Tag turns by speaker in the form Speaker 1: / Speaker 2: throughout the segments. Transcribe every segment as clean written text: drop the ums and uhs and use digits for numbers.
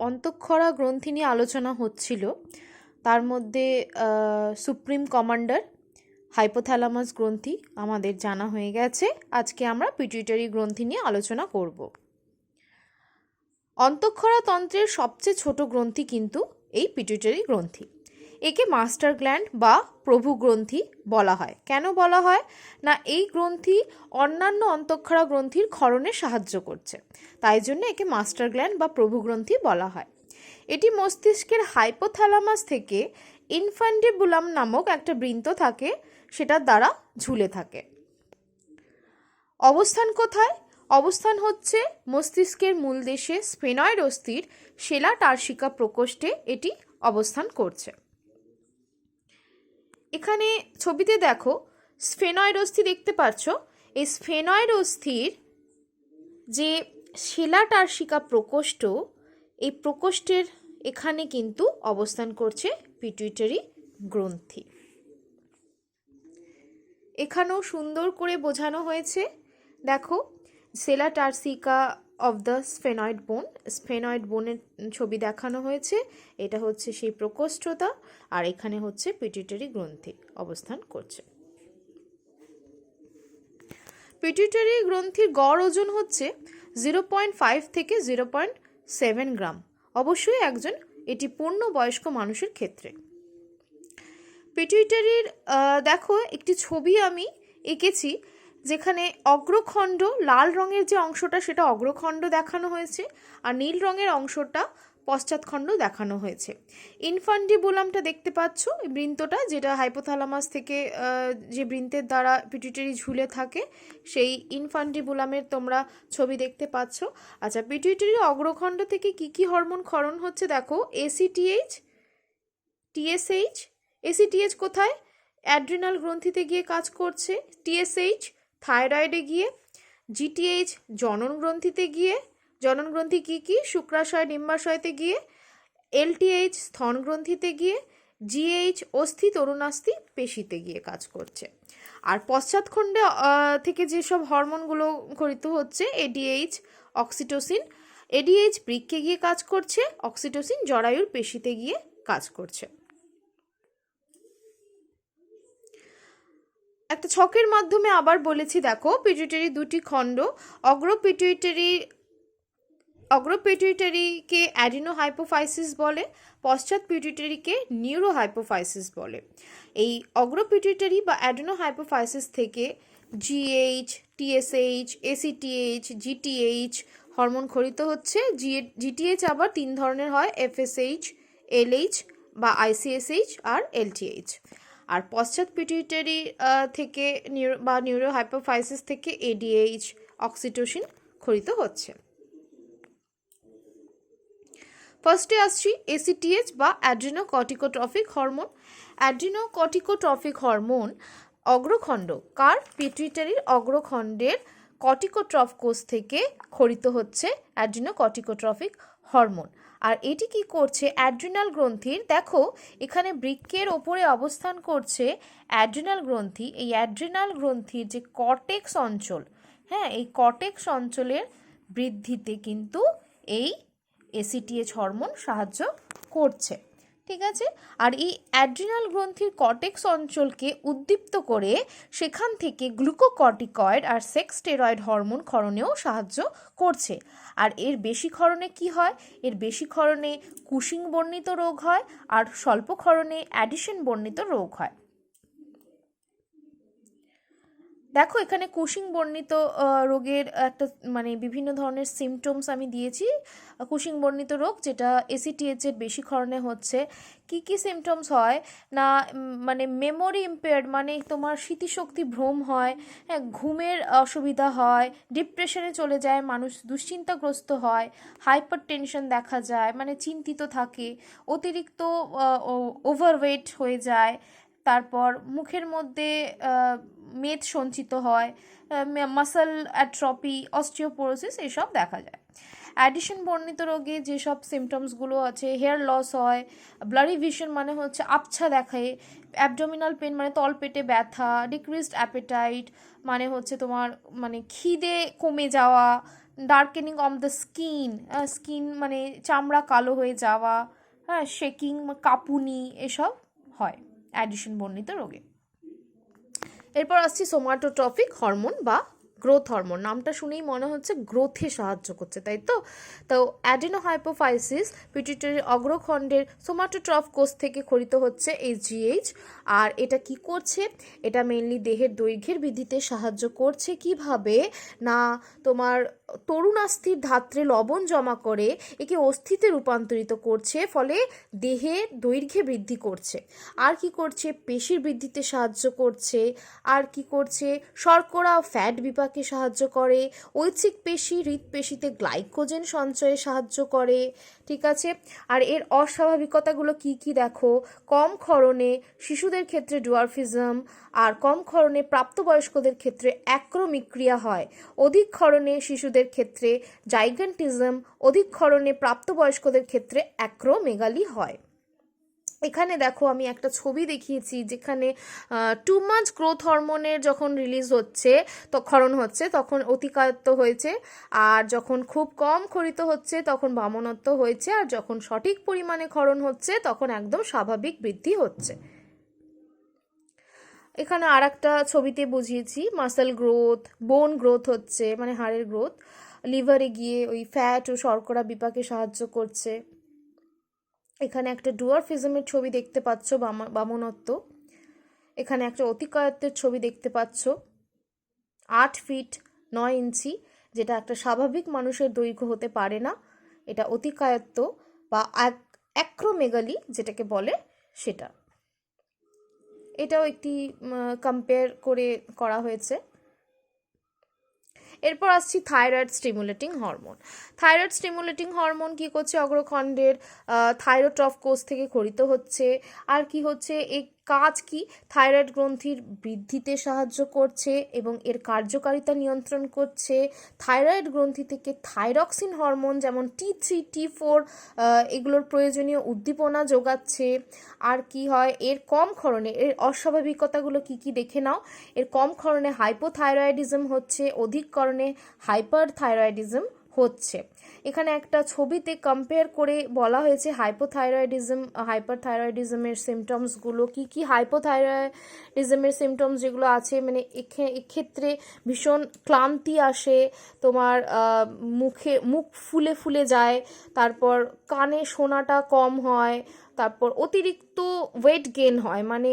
Speaker 1: অন্তঃক্ষরা গ্রন্থি নিয়ে আলোচনা হচ্ছিল। তার মধ্যে সুপ্রিম কমান্ডার হাইপোথ্যালামাস গ্রন্থি আমাদের জানা হয়ে গেছে। আজকে আমরা পিটুইটারি গ্রন্থি নিয়ে আলোচনা করব। অন্তঃক্ষরা তন্ত্রের সবচেয়ে ছোট গ্রন্থি কিন্তু এই পিটুইটারি গ্রন্থি। একে মাস্টার গ্ল্যান্ড বা প্রভু গ্রন্থি বলা হয়। কেন বলা হয় না, এই গ্রন্থি অন্যান্য অন্তঃক্ষরা গ্রন্থির ক্ষরণে সাহায্য করছে, তাই জন্য একে মাস্টার গ্ল্যান্ড বা প্রভু গ্রন্থি বলা হয়। এটি মস্তিষ্কের হাইপোথ্যালামাস থেকে ইনফান্ডিবুলাম নামক একটা বৃন্ত থাকে, সেটার দ্বারা ঝুলে থাকে। অবস্থান কোথায়? অবস্থান হচ্ছে মস্তিষ্কের মূল দেশে স্ফেনয়েড অস্থির সেলা টার্সিকা প্রকোষ্ঠে এটি অবস্থান করছে। এখানে ছবিতে দেখো স্ফেনয়েড অস্থি দেখতে পাচ্ছ। এই স্ফেনয়েড অস্থির যে সেলা টার্সিকা প্রকোষ্ঠ, এই প্রকোষ্ঠের এখানে কিন্তু অবস্থান করছে পিটুইটারি গ্রন্থি। এখানেও সুন্দর করে বোঝানো হয়েছে। দেখো সেলা টার্সিকা অফ দ্য স্ফেনয়েড বোন, স্ফেনয়েড বোনের ছবি দেখানো হয়েছে। এটা হচ্ছে সেই প্রকোষ্ঠতা, আর এখানে হচ্ছে পিটুইটারি গ্রন্থি অবস্থান করছে। পিটুইটারি গ্রন্থির গড় ওজন হচ্ছে 0.5 থেকে 0.7 গ্রাম, অবশ্যই একজন এটি পূর্ণবয়স্ক মানুষের ক্ষেত্রে। পিটুইটারির দেখো একটি ছবি আমি এঁকেছি, যেখানে অগ্রখণ্ড লাল রঙের যে অংশটা সেটা অগ্রখণ্ড দেখানো হয়েছে, আর নীল রঙের অংশটা পশ্চাৎখণ্ড দেখানো হয়েছে। ইনফান্ডিবুলামটা দেখতে পাচ্ছ, বৃন্তটা যেটা হাইপোথ্যালামাস থেকে যে বৃন্তের দ্বারা পিটুইটারি ঝুলে থাকে, সেই ইনফান্ডিবুলামের তোমরা ছবি দেখতে পাচ্ছ। আচ্ছা, পিটুইটারির অগ্রখণ্ড থেকে কি কি হরমোন ক্ষরণ হচ্ছে দেখো। ACTH, TSH. এসিটিএইচ কোথায়? অ্যাড্রিনাল গ্রন্থিতে গিয়ে কাজ করছে। টিএসএইচ থাইরয়েডে গিয়ে। জিটিএইচ জনন গ্রন্থিতে গিয়ে। জনন গ্রন্থি কি কি? শুক্রাশয় ডিম্বাশয়তে গিয়ে। এলটিএইচ স্তন গ্রন্থিতে গিয়ে। জিএইচ অস্থি তরুণাস্থি পেশিতে গিয়ে কাজ করছে। আর পশ্চাৎখণ্ডে থেকে যেসব হরমোনগুলো ক্ষরিত হচ্ছে, এডিএইচ অক্সিটোসিন। এডিএইচ বৃক্কে গিয়ে কাজ করছে, অক্সিটোসিন জরায়ুর পেশিতে গিয়ে কাজ করছে। একটা ছকের মাধ্যমে আবার বলেছি, দেখো পিটুইটারি দুটি খণ্ড। অগ্রপিটুইটারিকে অ্যাডিনো হাইপোফাইসিস বলে, পশ্চাৎ পিটুইটারিকে নিউরো হাইপোফাইসিস বলে। এই অগ্রপিটুইটারি বা অ্যাডিনো হাইপোফাইসিস থেকে GH, TSH, ACTH, GTH hormone ক্ষরিত হচ্ছে। জিটিএইচ আবার তিন ধরনের হয়, এফএসএইচ, এলএইচ বা আইসিএসএইচ আর এলটিএইচ। আর পশ্চাৎ পিটুইটারি থেকে নিউরো হাইপোফাইসিস থেকে এডিএইচ অক্সিটোসিন ক্ষরিত হচ্ছে। ফার্স্টে আসছি এসিটিএইচ বা অ্যাড্রিনোকর্টিকোট্রফিক হরমোন। অ্যাড্রিনোকর্টিকোট্রফিক হরমোন অগ্রখণ্ড কার? পিটুইটারির অগ্রখণ্ডের কর্টিকোট্রফ কোষ থেকে ক্ষরিত হচ্ছে অ্যাড্রিনোকর্টিকোট্রফিক হরমোন। আর এটি কি করছে? অ্যাড্রিনাল গ্রন্থির, দেখো এখানে বৃক্কের ওপরে অবস্থান করছে অ্যাড্রিনাল গ্রন্থি। এই অ্যাড্রিনাল গ্রন্থির যে কর্টেক্স অঞ্চল, হ্যাঁ, এই কর্টেক্স অঞ্চলের বৃদ্ধিতে কিন্তু এই এসিটিএইচ হরমোন সাহায্য করছে। ঠিক আছে। আর এই অ্যাড্রিনাল গ্রন্থির কর্টেক্স অঞ্চলকে উদ্দীপ্ত করে সেখান থেকে গ্লুকোকর্টিকয়েড আর সেক্স স্টেরয়েড হরমোন ক্ষরণেও সাহায্য করছে। আর এর বেশি ক্ষরণে কি হয়? এর বেশি ক্ষরণে কুশিং বর্ণিত রোগ হয়, আর স্বল্প ক্ষরণে অ্যাডিশন বর্ণিত রোগ হয়। দেখো এখানে কুশিং বর্ণিত রোগের একটা বিভিন্ন ধরনের সিমটমস আমি দিয়েছি। কুশিং বর্ণিত রোগ যেটা এসিটিএইচের বেশি ক্ষরণে হচ্ছে। কি কি সিমটমস হয় না, মেমোরি ইম্পেয়ার্ড, তোমার স্মৃতিশক্তি ভ্রম হয়, হ্যাঁ, ঘুমের অসুবিধা হয়, ডিপ্রেশনে চলে যায় মানুষ, দুশ্চিন্তাগ্রস্ত হয়, হাইপার টেনশন দেখা যায়, চিন্তিত থাকে, অতিরিক্ত ওভারওয়েট হয়ে যায়, তারপর মুখের মধ্যে মেদ সঞ্চিত হয়, মাসল অ্যাট্রপি, অস্টিওপোরোসিস এসব দেখা যায়। অ্যাডিশন বর্ণিত রোগে যেসব সিমটমসগুলো আছে, হেয়ার লস হয়, ব্লারি ভিশন হচ্ছে আবছা দেখায়, অ্যাবডোমিনাল পেন তলপেটে ব্যথা, ডিক্রিজড অ্যাপেটাইট হচ্ছে তোমার খিদে কমে যাওয়া, ডার্কেনিং অফ দ্য স্কিন মানে চামড়া কালো হয়ে যাওয়া, হ্যাঁ, শেকিং, কাঁপুনি, এসব হয় অ্যাডিশন বর্ণিত রোগে। এরপর আসছি সোমাটোট্রফিক হরমোন বা গ্রোথ হরমোন। নামটা শুনেই মনে হচ্ছে গ্রোথে সাহায্য করছে, তাই তো? তো অ্যাডেনোহাইপোফাইসিস পিটুইটারি অগ্রখণ্ডের সোমাটোট্রফ কোষ থেকে ক্ষরিত হচ্ছে এইচজিএইচ। আর এটা কি করছে? এটা মেইনলি দেহের দৈর্ঘ্যের বৃদ্ধিতে সাহায্য করছে। কিভাবে না, তোমার তরুণাস্থির ধাত্রে লবণ জমা করে একে অস্থিতে রূপান্তরিত করছে, ফলে দেহে দৈর্ঘ্যে বৃদ্ধি করছে। আর কি করছে? পেশির বৃদ্ধিতে সাহায্য করছে। আর কি করছে? শর্করা ও ফ্যাট বিপাকে সাহায্য করে। ঐচ্ছিক পেশি, হৃৎপেশিতে গ্লাইকোজেন সঞ্চয়ে সাহায্য করে। ঠিক আছে। আর এর অস্বাভাবিকতাগুলো কি কি দেখো। কম ক্ষরণে শিশুদের ক্ষেত্রে ডুয়ারফিজম, আর কম ক্ষরণে প্রাপ্তবয়স্কদের ক্ষেত্রে অ্যাক্রোমিক্রিয়া হয়। অধিক ক্ষরণে শিশুদের ক্ষেত্রে জাইগান্টিজম, অধিক ক্ষরণে প্রাপ্তবয়স্কদের ক্ষেত্রে অ্যাক্রোমেগালি হয়। এখানে দেখো আমি একটা ছবি দেখিয়েছি যেখানে টু মাচ গ্রোথ হরমোনের যখন রিলিজ হচ্ছে, তো ক্ষরণ হচ্ছে, তখন অতিকায়ত্ব হয়েছে। আর যখন খুব কম ক্ষরিত হচ্ছে তখন বামনত্ব হয়েছে। আর যখন সঠিক পরিমাণে ক্ষরণ হচ্ছে তখন একদম স্বাভাবিক বৃদ্ধি হচ্ছে। এখানে আর একটা ছবিতে বুঝিয়েছি মাসেল গ্রোথ, বোন গ্রোথ হচ্ছে, মানে হাড়ের গ্রোথ। লিভারে গিয়ে ওই ফ্যাট ও শর্করা বিপাকে সাহায্য করছে। এখানে একটা ডুয়ারফিজমের ছবি দেখতে পাচ্ছ, বামনত্ব। এখানে একটা অতিকায়ত্বের ছবি দেখতে পাচ্ছ, 8 ফিট 9 ইঞ্চি, যেটা একটা স্বাভাবিক মানুষের দৈর্ঘ্য হতে পারে না। এটা অতিকায়ত্ব বা অ্যাক্রোমেগালি যেটাকে বলে সেটা। এটাও একটি কম্পেয়ার করে করা হয়েছে। এরপর আসছি thyroid stimulating hormone. Thyroid stimulating hormone কি করছে? অগ্রখণ্ডের থাইরোট্রফ কোষ থেকে ক্ষরিত হচ্ছে। আর কি হচ্ছে? এই কাজ কি? থাইরয়েড গ্রন্থির বৃদ্ধিতে সাহায্য করছে এবং এর কার্যকারিতা নিয়ন্ত্রণ করছে। থাইরয়েড গ্রন্থি থেকে থাইরক্সিন হরমোন যেমন T3, T4 এগুলোর প্রয়োজনীয় উদ্দীপনা যোগাচ্ছে। আর কি হয়? এর কম ক্ষরণে এর অস্বাভাবিকতাগুলো কি কি দেখে নাও। এর কম ক্ষরণে হাইপোথাইরয়েডিজম হচ্ছে, অধিক ক্ষরণে হাইপার থাইরয়েডিজম হচ্ছে। এখানে একটা ছবিতে কম্পেয়ার করে বলা হয়েছে হাইপোথাইরয়েডিজম, হাইপার থাইরয়েডিজমের সিমটমসগুলো কি কি। হাইপোথাইরয়েডিজমের সিমটমস যেগুলো আছে, মানে এক্ষেত্রে ভীষণ ক্লান্তি আসে, তোমার মুখ ফুলে ফুলে যায়, তারপর কানে শোনাটা কম হয়, তারপর অতিরিক্ত ওয়েট গেন হয়, মানে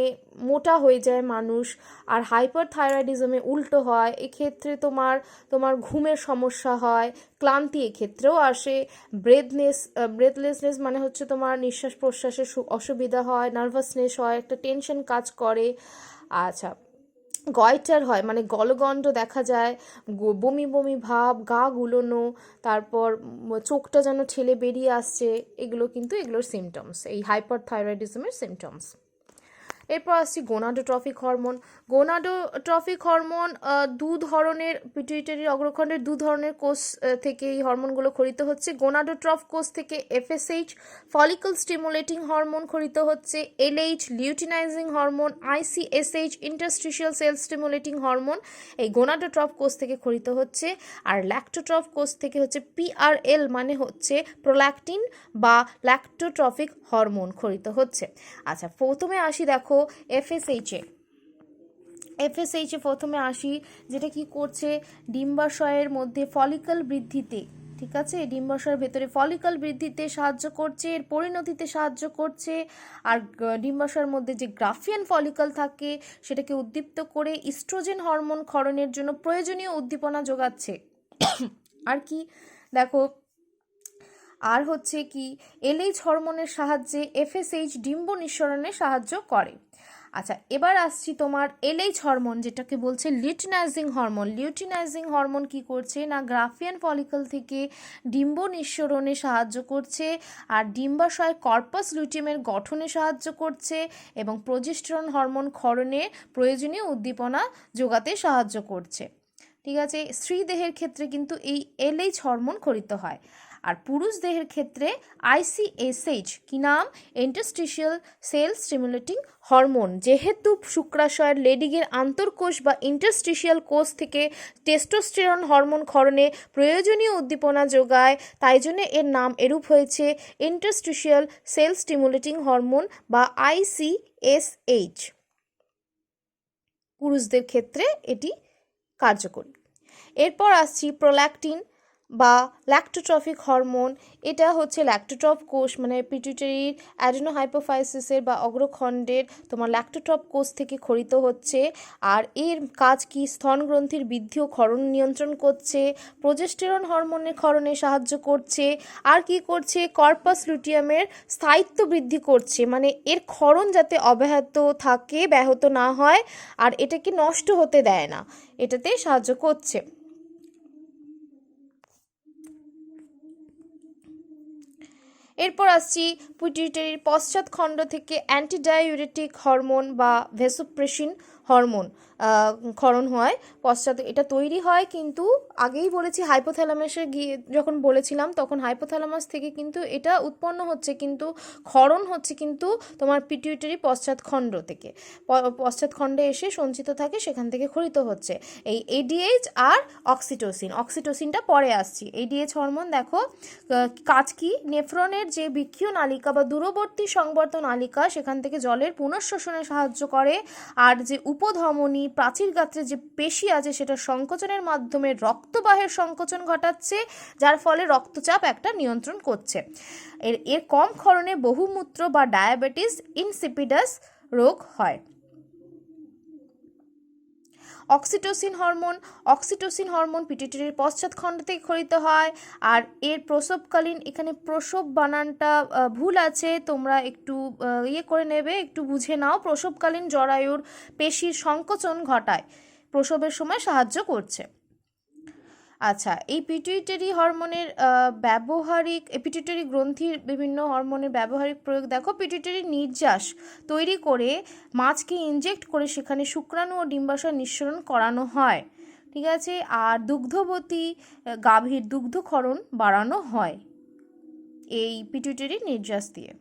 Speaker 1: মোটা হয়ে যায় মানুষ। আর হাইপার থাইরয়েডিজমে উল্টো হয়, এক্ষেত্রে তোমার ঘুমের সমস্যা হয়, ক্লান্তি এক্ষেত্রেও আসে, ব্রেথলেসনেস মানে হচ্ছে তোমার নিঃশ্বাস প্রশ্বাসের অসুবিধা হয়, নার্ভাসনেস হয়, একটা টেনশন কাজ করে। আচ্ছা, গয়টার হয়, মানে গলগণ্ড দেখা যায়, বমি বমি ভাব, গা গুলোনো, তারপর চোখটা যেন ঠেলে বেরিয়ে আসছে, এগুলোর সিমটমস, এই হাইপার থাইরয়েডিজমের সিমটমস। এরপর আসছি গোনাডোট্রফিক হরমোন। গোনাডোট্রফিক হরমোন দু ধরনের, পিটুইটারির অগ্রখণ্ডের দু ধরনের কোষ থেকে এই হরমোনগুলো ক্ষরিত হচ্ছে। গোনাডোট্রফ কোষ থেকে FSH ফলিকল স্টিমুলেটিং হরমোন ক্ষরিত হচ্ছে, LH luteinising hormone, ICSH interstitial sell stimulating hormone এই গোনাডোট্রফ কোষ থেকে ক্ষরিত হচ্ছে। আর ল্যাক্টোট্রফ কোষ থেকে হচ্ছে PRL মানে হচ্ছে প্রোল্যাকটিন বা ল্যাক্টোট্রফিক হরমোন ক্ষরিত হচ্ছে। আচ্ছা, প্রথমে আসি দেখো FSH প্রথমে আসি, যেটা কি করছে? ডিম্বাশয়ের মধ্যে ফলিকল বৃদ্ধিতে, ঠিক আছে, ডিম্বাশয়ের ভেতরে ফলিকল বৃদ্ধিতে সাহায্য করছে, এর পরিণতিতে সাহায্য করছে। আর ডিম্বাশয়ের মধ্যে যে গ্রাফিয়ান ফলিকল থাকে সেটাকে উদ্দীপ্ত করে ইস্ট্রোজেন হরমোন ক্ষরণের জন্য প্রয়োজনীয় উদ্দীপনা যোগাচ্ছে। আর কি দেখো, আর হচ্ছে কি, LH হরমোনের সাহায্যে FSH ডিম্ব নিঃসরণে সাহায্য করে। আচ্ছা, এবার আসছি তোমার LH হরমোন, যেটাকে বলছে লিউটিনাইজিং হরমোন। লিউটিনাইজিং হরমোন কি করছে না, গ্রাফিয়ান ফলিকল থেকে ডিম্ব নিঃসরণে সাহায্য করছে, আর ডিম্বাশয় কর্পাস লুটিয়ামের গঠনে সাহায্য করছে এবং প্রজেস্টেরন হরমোন ক্ষরণে প্রয়োজনীয় উদ্দীপনা যোগাতে সাহায্য করছে। ঠিক আছে, স্ত্রী দেহের ক্ষেত্রে কিন্তু এই LH হরমোন ক্ষরিত হয়। আর পুরুষ দেহের ক্ষেত্রে ICSH কি নাম, ইন্টারস্টিশিয়াল সেল স্টিমুলেটিং হরমোন। যেহেতু শুক্রাশয়ের লেডিংয়ের আন্তঃকোষ বা ইন্টারস্টিশিয়াল কোষ থেকে টেস্টোস্টেরন হরমোন ক্ষরণে প্রয়োজনীয় উদ্দীপনা যোগায়, তাই জন্য এর নাম এরূপ হয়েছে ইন্টারস্টিশিয়াল সেল স্টিমুলেটিং হরমোন বা ICSH। পুরুষদের ক্ষেত্রে এটি কার্যকরী। এরপর আসছি প্রোল্যাক্টিন বা ল্যাক্টোট্রফিক হরমোন। এটা হচ্ছে ল্যাক্টোট্রপ কোষ মানে পিটুইটারির অ্যাডেনোহাইপোফাইসিসের বা অগ্রখণ্ডের তোমার ল্যাক্টোট্রপ কোষ থেকে ক্ষরিত হচ্ছে। আর এর কাজ কি, স্তন গ্রন্থির বৃদ্ধি ও ক্ষরণ নিয়ন্ত্রণ করছে, প্রোজেস্টেরন হরমোনের ক্ষরণে সাহায্য করছে, আর কি করছে, কর্পাস লুটিয়ামের স্থায়িত্ব বৃদ্ধি করছে, মানে এর ক্ষরণ যাতে অব্যাহত থাকে, ব্যাহত না হয়, আর এটাকে নষ্ট হতে দেয় না, এটাতে সাহায্য করছে। এরপর আসছি পিটুইটারির পশ্চাৎখণ্ড থেকে অ্যান্টিডাইউরেটিক হরমোন বা ভেসোপ্রেসিন হরমোন ক্ষরণ হয় পশ্চাৎ। এটা তৈরি হয় কিন্তু আগেই বলেছি হাইপোথ্যালামাসে গিয়ে যখন বলেছিলাম তখন হাইপোথ্যালামাস থেকে কিন্তু এটা উৎপন্ন হচ্ছে, কিন্তু ক্ষরণ হচ্ছে কিন্তু তোমার পিটুইটারি পশ্চাৎখণ্ড থেকে, পশ্চাৎখণ্ডে এসে সঞ্চিত থাকে, সেখান থেকে ক্ষরিত হচ্ছে। এই ADH আর অক্সিটোসিনটা পরে আসছি। ADH হরমোন দেখো কাজ কি, নেফ্রনের যে বৃক্ষীয় নালিকা বা দূরবর্তী সংবর্ত নালিকা সেখান থেকে জলের পুনঃশোষণে সাহায্য করে, আর যে উপধমনী প্রাচীর গাত্রে যে পেশি আছে সেটা সংকোচনের মাধ্যমে রক্তবাহের সংকোচন ঘটাচ্ছে, যার ফলে রক্তচাপ একটা নিয়ন্ত্রণ করছে। এর কম ক্ষরণে বহুমূত্র বা ডায়াবেটিস ইনসিপিডাস রোগ হয়। অক্সিটোসিন হরমোন পিটুইটারির পশ্চাৎখণ্ড থেকে ক্ষরিত হয়, আর এর প্রসবকালীন, এখানে প্রসব বানানটা ভুল আছে, তোমরা একটু করে নেবে, একটু বুঝে নাও। প্রসবকালীন জরায়ুর পেশির সংকোচন ঘটায়, প্রসবের সময় সাহায্য করছে। আচ্ছা, এই পিটুইটারি হরমোনের পিটুইটারি গ্রন্থির বিভিন্ন হরমোনের ব্যবহারিক প্রয়োগ দেখো। পিটুইটারি নির্যাস তৈরি করে মাছকে ইনজেক্ট করে সেখানে শুক্রাণু ও ডিম্বাশয় নিঃসরণ করানো হয়, ঠিক আছে। আর দুগ্ধবতী গাভীর দুগ্ধক্ষরণ বাড়ানো হয় এই পিটুইটারি নির্যাস দিয়ে।